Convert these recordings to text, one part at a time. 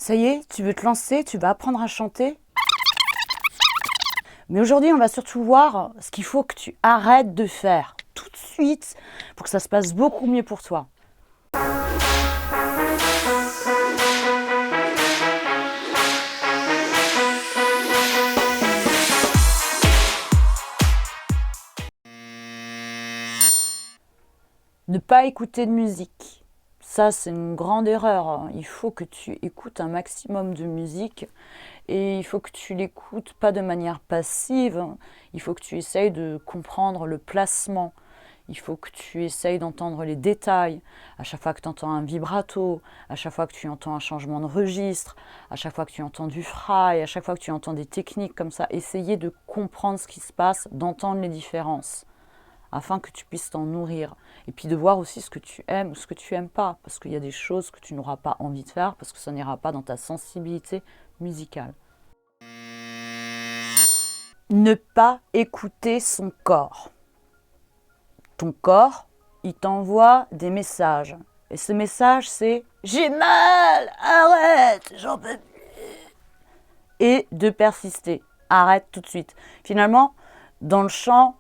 Ça y est, tu veux te lancer, tu vas apprendre à chanter. Mais aujourd'hui, on va surtout voir ce qu'il faut que tu arrêtes de faire tout de suite pour que ça se passe beaucoup mieux pour toi. Ne pas écouter de musique. Ça, c'est une grande erreur. Il faut que tu écoutes un maximum de musique et il faut que tu l'écoutes pas de manière passive. Il faut que tu essayes de comprendre le placement. Il faut que tu essayes d'entendre les détails. À chaque fois que tu entends un vibrato, à chaque fois que tu entends un changement de registre, à chaque fois que tu entends du fry, à chaque fois que tu entends des techniques comme ça, essayer de comprendre ce qui se passe, d'entendre les différences, afin que tu puisses t'en nourrir. Et puis de voir aussi ce que tu aimes ou ce que tu n'aimes pas, parce qu'il y a des choses que tu n'auras pas envie de faire, parce que ça n'ira pas dans ta sensibilité musicale. Ne pas écouter son corps. Ton corps, il t'envoie des messages. Et ce message, c'est « J'ai mal, arrête, j'en peux plus !» Et de persister. Arrête tout de suite. Finalement, dans le chant,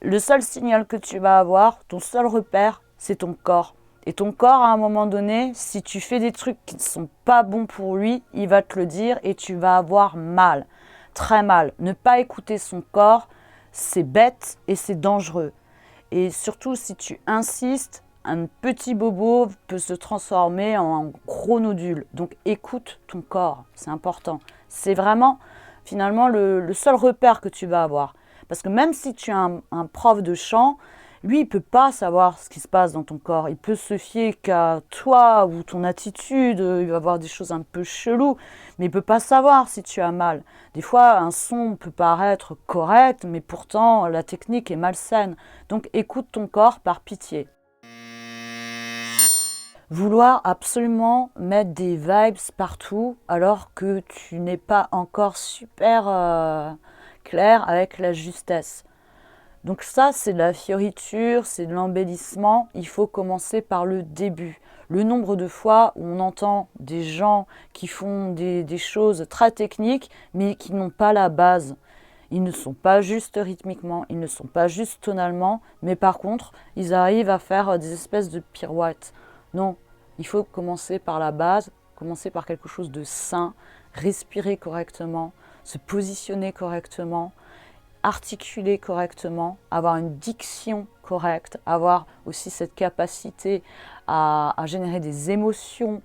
le seul signal que tu vas avoir, ton seul repère, c'est ton corps. Et ton corps, à un moment donné, si tu fais des trucs qui ne sont pas bons pour lui, il va te le dire et tu vas avoir mal, très mal. Ne pas écouter son corps, c'est bête et c'est dangereux. Et surtout, si tu insistes, un petit bobo peut se transformer en un gros nodule. Donc écoute ton corps, c'est important. C'est vraiment, finalement, le seul repère que tu vas avoir. Parce que même si tu as un prof de chant, lui, il ne peut pas savoir ce qui se passe dans ton corps. Il peut se fier qu'à toi ou ton attitude. Il va avoir des choses un peu cheloues, mais il ne peut pas savoir si tu as mal. Des fois, un son peut paraître correct, mais pourtant, la technique est malsaine. Donc, écoute ton corps par pitié. Vouloir absolument mettre des vibes partout alors que tu n'es pas encore super clair avec la justesse. Donc ça, c'est de la fioriture, c'est de l'embellissement. Il faut commencer par le début. Le nombre de fois où on entend des gens qui font des choses très techniques, mais qui n'ont pas la base. Ils ne sont pas justes rythmiquement, ils ne sont pas justes tonalement, mais par contre, ils arrivent à faire des espèces de pirouettes. Non, il faut commencer par la base, commencer par quelque chose de sain, respirer correctement, se positionner correctement, articuler correctement, avoir une diction correcte, avoir aussi cette capacité à générer des émotions,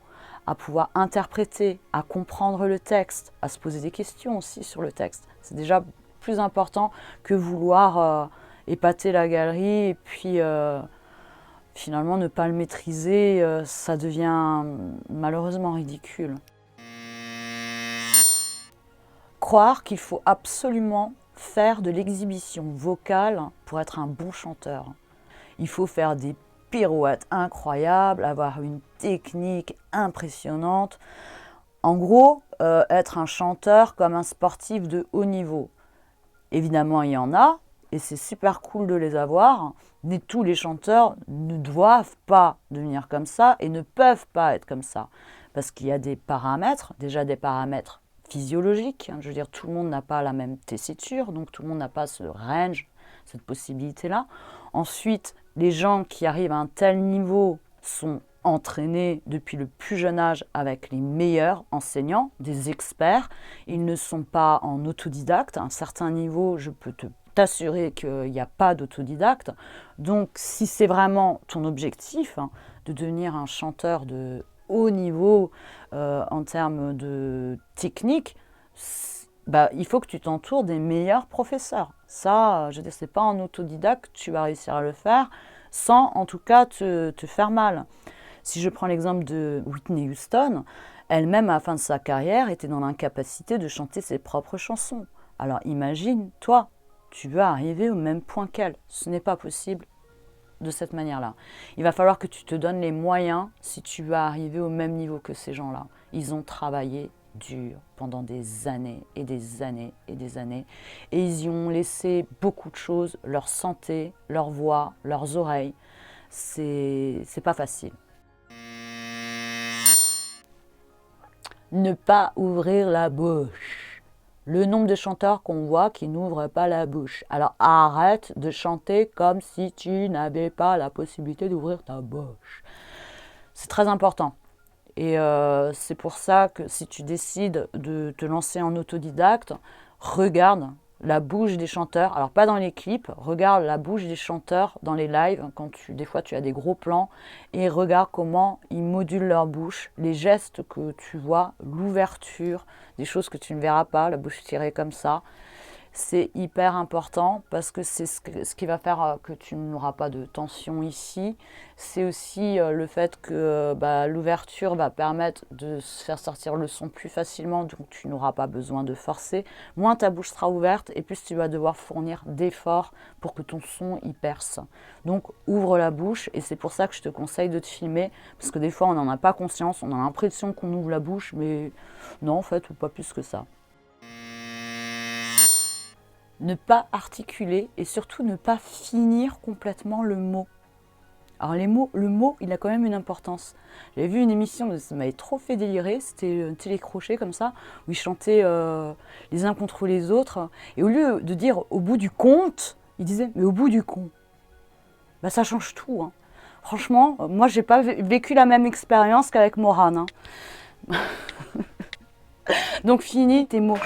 à pouvoir interpréter, à comprendre le texte, à se poser des questions aussi sur le texte. C'est déjà plus important que vouloir épater la galerie et puis finalement ne pas le maîtriser, ça devient malheureusement ridicule. Croire qu'il faut absolument faire de l'exhibition vocale pour être un bon chanteur. Il faut faire des pirouettes incroyables, avoir une technique impressionnante. En gros, être un chanteur comme un sportif de haut niveau. Évidemment, il y en a, et c'est super cool de les avoir, mais tous les chanteurs ne doivent pas devenir comme ça et ne peuvent pas être comme ça. Parce qu'il y a des paramètres, déjà des paramètres physiologiques. Je veux dire, tout le monde n'a pas la même tessiture, donc tout le monde n'a pas ce range, cette possibilité-là. Ensuite, les gens qui arrivent à un tel niveau sont entraînés depuis le plus jeune âge avec les meilleurs enseignants, des experts. Ils ne sont pas en autodidacte. À un certain niveau, je peux t'assurer qu'il n'y a pas d'autodidacte. Donc, si c'est vraiment ton objectif de devenir un chanteur de haut niveau en termes de technique, il faut que tu t'entoures des meilleurs professeurs. Ça, je veux dire, c'est pas en autodidacte que tu vas réussir à le faire sans en tout cas te faire mal. Si je prends l'exemple de Whitney Houston, elle-même à la fin de sa carrière était dans l'incapacité de chanter ses propres chansons. Alors imagine, toi, tu veux arriver au même point qu'elle. Ce n'est pas possible de cette manière-là. Il va falloir que tu te donnes les moyens si tu veux arriver au même niveau que ces gens-là. Ils ont travaillé dur pendant des années et des années et des années et ils y ont laissé beaucoup de choses, leur santé, leur voix, leurs oreilles. C'est pas facile. Ne pas ouvrir la bouche. Le nombre de chanteurs qu'on voit qui n'ouvrent pas la bouche. Alors arrête de chanter comme si tu n'avais pas la possibilité d'ouvrir ta bouche. C'est très important. Et c'est pour ça que si tu décides de te lancer en autodidacte, regarde la bouche des chanteurs. Alors pas dans les clips, regarde la bouche des chanteurs dans les lives, quand des fois tu as des gros plans, et regarde comment ils modulent leur bouche, les gestes que tu vois, l'ouverture, des choses que tu ne verras pas, la bouche tirée comme ça. C'est hyper important parce que c'est ce qui va faire que tu n'auras pas de tension ici. C'est aussi le fait que l'ouverture va permettre de faire sortir le son plus facilement, donc tu n'auras pas besoin de forcer. Moins ta bouche sera ouverte et plus tu vas devoir fournir d'efforts pour que ton son y perce. Donc ouvre la bouche et c'est pour ça que je te conseille de te filmer parce que des fois on n'en a pas conscience, on a l'impression qu'on ouvre la bouche mais non en fait ou pas plus que ça. Ne pas articuler et surtout ne pas finir complètement le mot. Alors le mot, il a quand même une importance. J'avais vu une émission, ça m'avait trop fait délirer, c'était un télécrochet comme ça, où ils chantaient les uns contre les autres. Et au lieu de dire au bout du compte, ils disaient mais au bout du con. Bah ça change tout. Hein. Franchement, moi j'ai pas vécu la même expérience qu'avec Morane. Hein. Donc finis tes mots.